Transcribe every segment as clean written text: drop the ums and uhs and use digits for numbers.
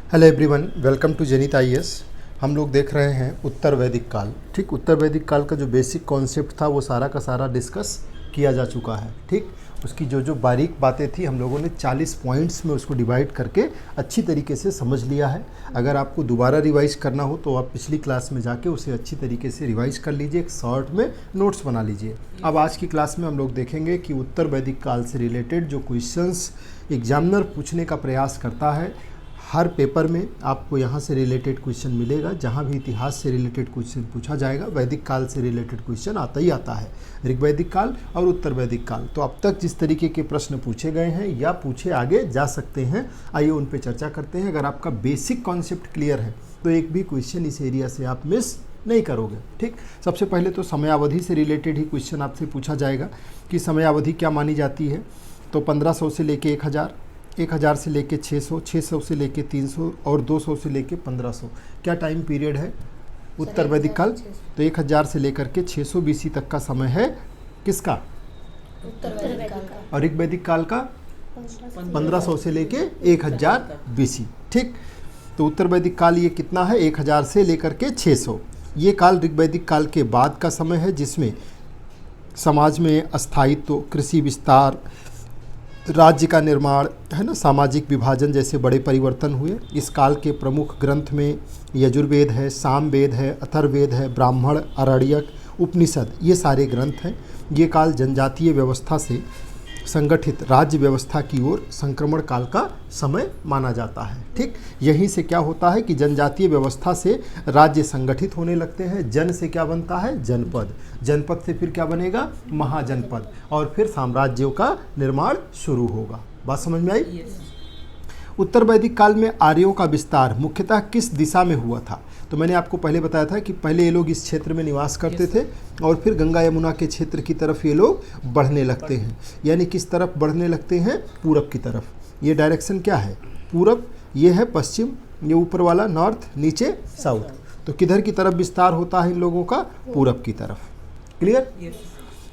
Hello everyone, welcome to Zenith IAS. हम लोग देख रहे हैं उत्तर वैदिक काल। ठीक, उत्तर वैदिक काल का जो बेसिक कॉन्सेप्ट था वो सारा का सारा डिस्कस किया जा चुका है। ठीक, उसकी जो जो बारीक बातें थी हम लोगों ने 40 पॉइंट्स में उसको डिवाइड करके अच्छी तरीके से समझ लिया है। अगर आपको दोबारा रिवाइज करना हो तो आप पिछली क्लास में जाके उसे अच्छी तरीके से रिवाइज कर लीजिए, एक शॉर्ट में नोट्स बना लीजिए। अब आज की क्लास में हम लोग देखेंगे कि उत्तर वैदिक काल से रिलेटेड जो क्वेश्चंस एग्जामिनर पूछने का प्रयास करता है, हर पेपर में आपको यहाँ से रिलेटेड क्वेश्चन मिलेगा। जहाँ भी इतिहास से रिलेटेड क्वेश्चन पूछा जाएगा, वैदिक काल से रिलेटेड क्वेश्चन आता ही आता है, ऋग्वैदिक काल और उत्तर वैदिक काल। तो अब तक जिस तरीके के प्रश्न पूछे गए हैं या पूछे आगे जा सकते हैं, आइए उन पे चर्चा करते हैं। अगर आपका बेसिक कॉन्सेप्ट क्लियर है तो एक भी क्वेश्चन इस एरिया से आप मिस नहीं करोगे। ठीक, सबसे पहले तो समयावधि से रिलेटेड ही क्वेश्चन आपसे पूछा जाएगा कि समयावधि क्या मानी जाती है। तो 1500 से लेके 1000, 1000 से लेके 600, 600 से लेके 300 और 200 से लेके 1500 क्या टाइम पीरियड है उत्तर वैदिक काल। तो 1000 से लेकर के 600 बीसी तक का समय है किसका, उत्तर वैदिक काल का। और ऋग्वैदिक काल का 1500 से लेके 1000 बीसी। ठीक, तो उत्तर वैदिक काल ये कितना है, 1000 से लेकर के 600। ये काल ऋग्वैदिक काल के बाद का समय है जिसमें समाज में अस्थायित्व, कृषि विस्तार, राज्य का निर्माण है ना, सामाजिक विभाजन जैसे बड़े परिवर्तन हुए। इस काल के प्रमुख ग्रंथ में यजुर्वेद है, सामवेद है, अथर्ववेद है, ब्राह्मण, आरण्यक, उपनिषद, ये सारे ग्रंथ हैं। ये काल जनजातीय व्यवस्था से संगठित राज्य व्यवस्था की ओर संक्रमण काल का समय माना जाता है। ठीक, यहीं से क्या होता है कि जनजातीय व्यवस्था से राज्य संगठित होने लगते हैं। जन से क्या बनता है, जनपद, जनपद से फिर क्या बनेगा, महाजनपद, और फिर साम्राज्यों का निर्माण शुरू होगा। बात समझ में आई। उत्तर वैदिक काल में आर्यों का विस्तार मुख्यतः किस दिशा में हुआ था। तो मैंने आपको पहले बताया था कि पहले ये लोग इस क्षेत्र में निवास करते थे और फिर गंगा यमुना के क्षेत्र की तरफ ये लोग बढ़ने लगते हैं। यानी किस तरफ बढ़ने लगते हैं, पूरब की तरफ। ये डायरेक्शन क्या है, पूरब, ये है पश्चिम, ये ऊपर वाला नॉर्थ, नीचे साउथ। तो किधर की तरफ विस्तार होता है इन लोगों का, पूरब की तरफ। क्लियर।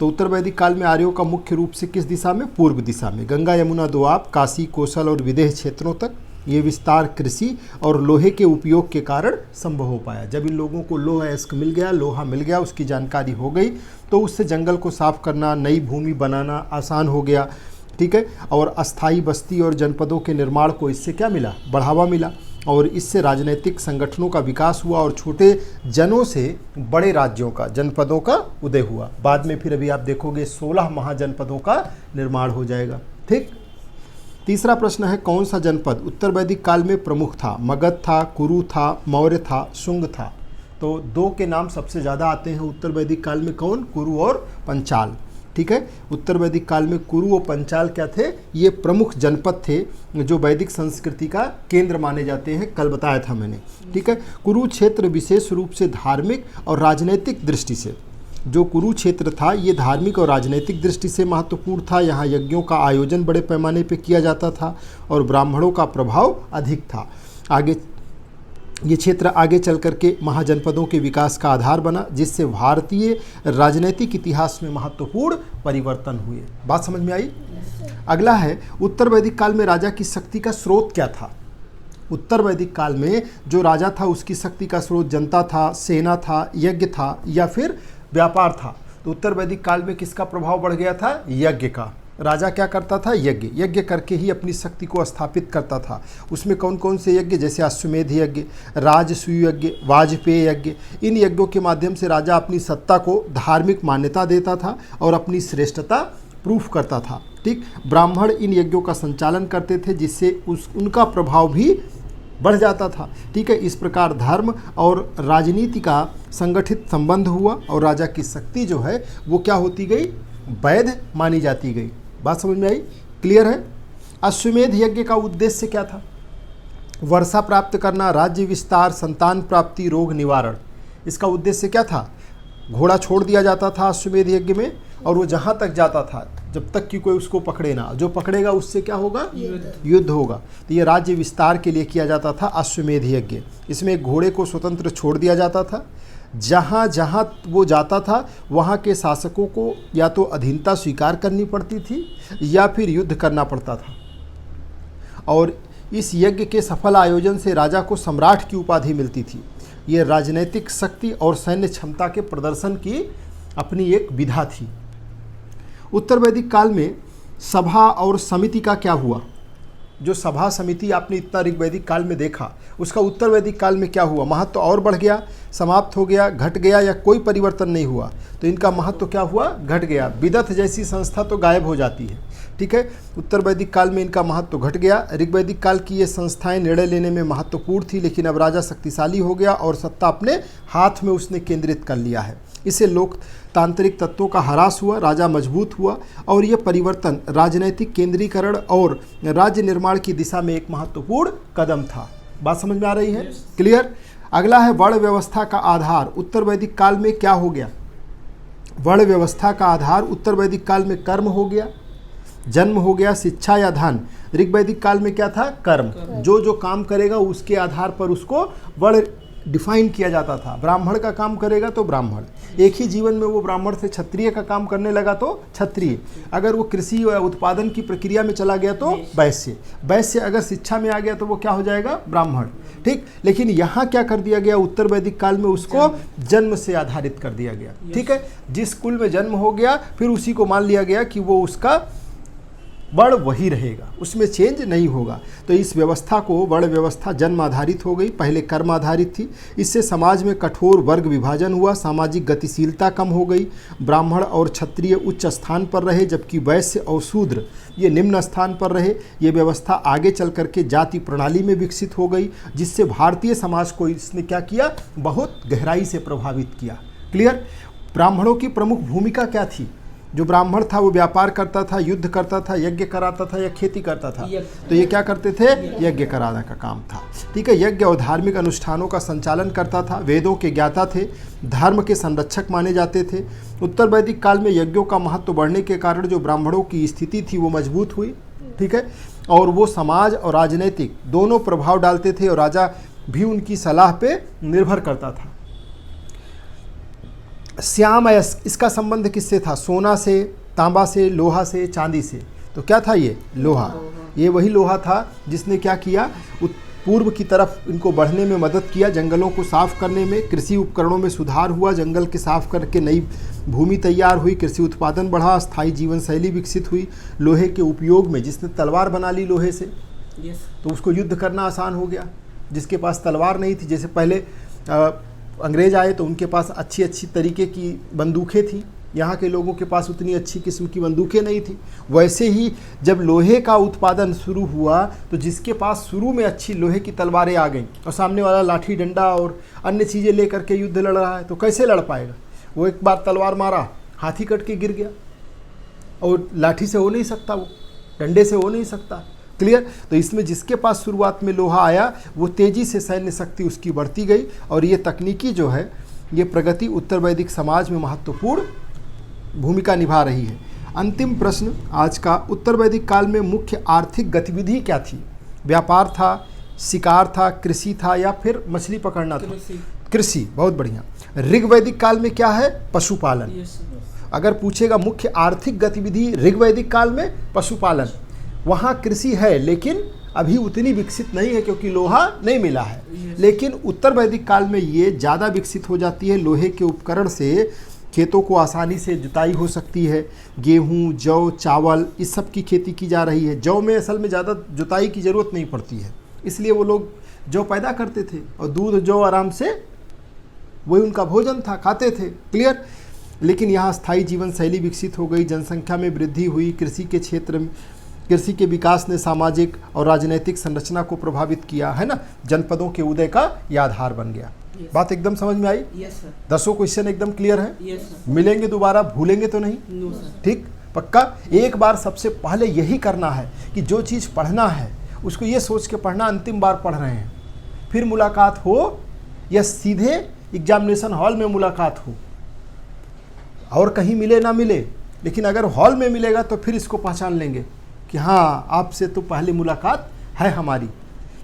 तो उत्तर वैदिक काल में आर्यों का मुख्य रूप से किस दिशा में, पूर्व दिशा में, गंगा यमुना दोआब, काशी, कौशल और विदेह क्षेत्रों तक। ये विस्तार कृषि और लोहे के उपयोग के कारण संभव हो पाया। जब इन लोगों को लोहा अयस्क मिल गया, लोहा मिल गया, उसकी जानकारी हो गई, तो उससे जंगल को साफ करना, नई भूमि बनाना आसान हो गया। ठीक है, और अस्थाई बस्ती और जनपदों के निर्माण को इससे क्या मिला, बढ़ावा मिला, और इससे राजनीतिक संगठनों का विकास हुआ और छोटे जनों से बड़े राज्यों का, जनपदों का उदय हुआ। बाद में फिर अभी आप देखोगे 16 महाजनपदों का निर्माण हो जाएगा। ठीक, तीसरा प्रश्न है, कौन सा जनपद उत्तर वैदिक काल में प्रमुख था। मगध था, कुरु था, मौर्य था, शुंग था। तो दो के नाम सबसे ज़्यादा आते हैं उत्तर वैदिक काल में, कौन, कुरु और पंचाल। ठीक है, उत्तर वैदिक काल में कुरु और पंचाल क्या थे, ये प्रमुख जनपद थे जो वैदिक संस्कृति का केंद्र माने जाते हैं। कल बताया था मैंने। ठीक है, कुरु क्षेत्र विशेष रूप से धार्मिक और राजनीतिक दृष्टि से, जो कुरु क्षेत्र था ये धार्मिक और राजनीतिक दृष्टि से महत्वपूर्ण था। यहाँ यज्ञों का आयोजन बड़े पैमाने पर किया जाता था और ब्राह्मणों का प्रभाव अधिक था। आगे ये क्षेत्र आगे चल करके महाजनपदों के विकास का आधार बना, जिससे भारतीय राजनीतिक इतिहास में महत्वपूर्ण परिवर्तन हुए। बात समझ में आई। अगला है, उत्तर वैदिक काल में राजा की शक्ति का स्रोत क्या था। उत्तर वैदिक काल में जो राजा था उसकी शक्ति का स्रोत जनता था, सेना था, यज्ञ था, या फिर व्यापार था। तो उत्तर वैदिक काल में किसका प्रभाव बढ़ गया था, यज्ञ का। राजा क्या करता था, यज्ञ, यज्ञ करके ही अपनी शक्ति को स्थापित करता था। उसमें कौन कौन से यज्ञ, जैसे अश्वमेध यज्ञ, राजसूय यज्ञ, वाजपेय यज्ञ। इन यज्ञों के माध्यम से राजा अपनी सत्ता को धार्मिक मान्यता देता था और अपनी श्रेष्ठता प्रूफ करता था। ठीक, ब्राह्मण इन यज्ञों का संचालन करते थे, जिससे उनका प्रभाव भी बढ़ जाता था। ठीक है, इस प्रकार धर्म और राजनीति का संगठित संबंध हुआ और राजा की शक्ति जो है वो क्या होती गई, वैध मानी जाती गई। बात समझ में आई, क्लियर है। अश्वमेध यज्ञ का उद्देश्य क्या था, वर्षा प्राप्त करना, राज्य विस्तार, संतान प्राप्ति, रोग निवारण। इसका उद्देश्य क्या था, घोड़ा छोड़ दिया जाता था अश्वमेध यज्ञ में और वो जहाँ तक जाता था जब तक कि कोई उसको पकड़े ना, जो पकड़ेगा उससे क्या होगा, युद्ध होगा। तो ये राज्य विस्तार के लिए किया जाता था अश्वमेध यज्ञ। इसमें घोड़े को स्वतंत्र छोड़ दिया जाता था, जहाँ जहाँ वो जाता था वहाँ के शासकों को या तो अधीनता स्वीकार करनी पड़ती थी या फिर युद्ध करना पड़ता था। और इस यज्ञ के सफल आयोजन से राजा को सम्राट की उपाधि मिलती थी। ये राजनीतिक शक्ति और सैन्य क्षमता के प्रदर्शन की अपनी एक विधा थी। उत्तर वैदिक काल में सभा और समिति का क्या हुआ? जो सभा समिति आपने इतना ऋग्वैदिक काल में देखा, उसका उत्तर वैदिक काल में क्या हुआ? महत्व और बढ़ गया, समाप्त हो गया, घट गया, या कोई परिवर्तन नहीं हुआ? तो इनका महत्व क्या हुआ? घट गया। विदथ जैसी संस्था तो गायब हो जाती है, ठीक है। उत्तर वैदिक काल में इनका महत्व घट गया। ऋग्वैदिक काल की ये संस्थाएं निर्णय लेने में महत्वपूर्ण थी, लेकिन अब राजा शक्तिशाली हो गया और सत्ता अपने हाथ में उसने केंद्रित कर लिया है। इससे लोकतांत्रिक तत्वों का ह्रास हुआ, राजा मजबूत हुआ, और यह परिवर्तन राजनैतिक केंद्रीकरण और राज्य निर्माण की दिशा में एक महत्वपूर्ण कदम था। बात समझ में आ रही है? क्लियर? अगला है वर्ण व्यवस्था का आधार। उत्तर वैदिक काल में क्या हो गया? वर्ण व्यवस्था का आधार उत्तर वैदिक काल में कर्म हो गया, जन्म हो गया, शिक्षा या धन। ऋग्वैदिक काल में क्या था? कर्म। जो जो काम करेगा उसके आधार पर उसको वर्ण डिफाइन किया जाता था। ब्राह्मण का काम करेगा तो ब्राह्मण, एक ही जीवन में वो ब्राह्मण से क्षत्रिय का काम करने लगा तो क्षत्रिय, अगर वो कृषि या उत्पादन की प्रक्रिया में चला गया तो वैश्य, वैश्य अगर शिक्षा में आ गया तो वो क्या हो जाएगा? ब्राह्मण, ठीक। लेकिन यहाँ क्या कर दिया गया? उत्तर वैदिक काल में उसको जन्म से आधारित कर दिया गया, ठीक है। जिस कुल में जन्म हो गया फिर उसी को मान लिया गया कि वो उसका वर्ण वही रहेगा, उसमें चेंज नहीं होगा। तो इस व्यवस्था को वर्ण व्यवस्था जन्म आधारित हो गई, पहले कर्म आधारित थी। इससे समाज में कठोर वर्ग विभाजन हुआ, सामाजिक गतिशीलता कम हो गई। ब्राह्मण और क्षत्रिय उच्च स्थान पर रहे, जबकि वैश्य और शूद्र ये निम्न स्थान पर रहे। ये व्यवस्था आगे चल करके जाति प्रणाली में विकसित हो गई, जिससे भारतीय समाज को इसने क्या किया? बहुत गहराई से प्रभावित किया। क्लियर? ब्राह्मणों की प्रमुख भूमिका क्या थी? जो ब्राह्मण था वो व्यापार करता था, युद्ध करता था, यज्ञ कराता था या खेती करता था? तो ये क्या करते थे? यज्ञ कराने का काम था, ठीक है। यज्ञ और धार्मिक अनुष्ठानों का संचालन करता था, वेदों के ज्ञाता थे, धर्म के संरक्षक माने जाते थे। उत्तर वैदिक काल में यज्ञों का महत्व बढ़ने के कारण जो ब्राह्मणों की स्थिति थी वो मजबूत हुई, ठीक है, और वो समाज और राजनीतिक दोनों प्रभाव डालते थे, और राजा भी उनकी सलाह पे निर्भर करता था। श्याम इसका संबंध किससे था? सोना से, तांबा से, लोहा से, चांदी से। तो क्या था ये? लोहा। ये वही लोहा था जिसने क्या किया? पूर्व की तरफ इनको बढ़ने में मदद किया, जंगलों को साफ करने में, कृषि उपकरणों में सुधार हुआ, जंगल के साफ करके नई भूमि तैयार हुई, कृषि उत्पादन बढ़ा, स्थायी जीवन शैली विकसित हुई। लोहे के उपयोग में, जिसने तलवार बना ली लोहे से, तो उसको युद्ध करना आसान हो गया। जिसके पास तलवार नहीं थी, जैसे पहले अंग्रेज आए तो उनके पास अच्छी अच्छी तरीके की बंदूकें थी, यहाँ के लोगों के पास उतनी अच्छी किस्म की बंदूकें नहीं थी। वैसे ही जब लोहे का उत्पादन शुरू हुआ तो जिसके पास शुरू में अच्छी लोहे की तलवारें आ गईं और सामने वाला लाठी डंडा और अन्य चीज़ें लेकर के युद्ध लड़ रहा है, तो कैसे लड़ पाएगा? वो एक बार तलवार मारा, हाथी कट के गिर गया, और लाठी से हो नहीं सकता, वो डंडे से हो नहीं सकता। क्लियर? तो इसमें जिसके पास शुरुआत में लोहा आया वो तेज़ी से सैन्य शक्ति उसकी बढ़ती गई, और ये तकनीकी जो है ये प्रगति उत्तर वैदिक समाज में महत्वपूर्ण भूमिका निभा रही है। अंतिम प्रश्न आज का, उत्तर वैदिक काल में मुख्य आर्थिक गतिविधि क्या थी? व्यापार था, शिकार था, कृषि था, या फिर मछली पकड़ना था? कृषि। बहुत बढ़िया। ऋग्वैदिक काल में क्या है? पशुपालन। अगर पूछेगा मुख्य आर्थिक गतिविधि ऋग्वैदिक काल में, पशुपालन। वहाँ कृषि है लेकिन अभी उतनी विकसित नहीं है क्योंकि लोहा नहीं मिला है, लेकिन उत्तर वैदिक काल में ये ज़्यादा विकसित हो जाती है। लोहे के उपकरण से खेतों को आसानी से जुताई हो सकती है। गेहूँ, जौ, चावल, इस सब की खेती की जा रही है। जौ में असल में ज़्यादा जुताई की ज़रूरत नहीं पड़ती है, इसलिए वो लोग जौ पैदा करते थे और दूध जौ आराम से वही उनका भोजन था, खाते थे। क्लियर? लेकिन यहाँ स्थायी जीवन शैली विकसित हो गई, जनसंख्या में वृद्धि हुई, कृषि के क्षेत्र में कृषि के विकास ने सामाजिक और राजनीतिक संरचना को प्रभावित किया, है ना। जनपदों के उदय का यह आधार बन गया। बात एकदम समझ में आई? दसों क्वेश्चन एकदम क्लियर है? मिलेंगे दोबारा, भूलेंगे तो नहीं? ठीक, पक्का। एक बार सबसे पहले यही करना है कि जो चीज़ पढ़ना है उसको ये सोच के पढ़ना अंतिम बार पढ़ रहे हैं, फिर मुलाकात हो या सीधे एग्जामिनेशन हॉल में मुलाकात हो, और कहीं मिले ना मिले, लेकिन अगर हॉल में मिलेगा तो फिर इसको पहचान लेंगे कि हाँ आपसे तो पहले मुलाकात है हमारी।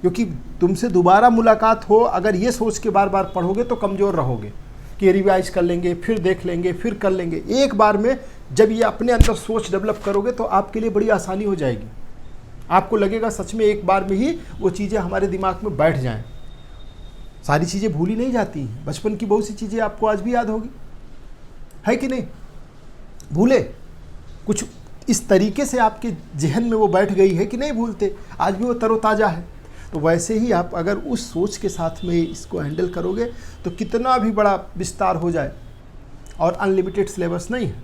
क्योंकि तुमसे दोबारा मुलाकात हो अगर ये सोच के बार बार पढ़ोगे तो कमज़ोर रहोगे कि रिवाइज कर लेंगे, फिर देख लेंगे, फिर कर लेंगे। एक बार में जब ये अपने अंदर सोच डेवलप करोगे तो आपके लिए बड़ी आसानी हो जाएगी। आपको लगेगा सच में एक बार में ही वो चीज़ें हमारे दिमाग में बैठ जाएं। सारी चीज़ें भूली नहीं जाती हैं, बचपन की बहुत सी चीज़ें आपको आज भी याद होगी, है कि नहीं? भूले कुछ इस तरीके से आपके जहन में वो बैठ गई है कि नहीं भूलते, आज भी वो तरोताज़ा है। तो वैसे ही आप अगर उस सोच के साथ में इसको हैंडल करोगे तो कितना भी बड़ा विस्तार हो जाए, और अनलिमिटेड सिलेबस नहीं है,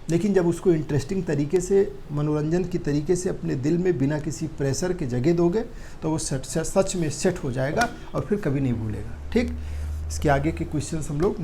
लेकिन जब उसको इंटरेस्टिंग तरीके से, मनोरंजन की तरीके से अपने दिल में बिना किसी प्रेशर के जगह दोगे तो वो सच में सेट हो जाएगा और फिर कभी नहीं भूलेगा। ठीक, इसके आगे के क्वेश्चंस हम लोग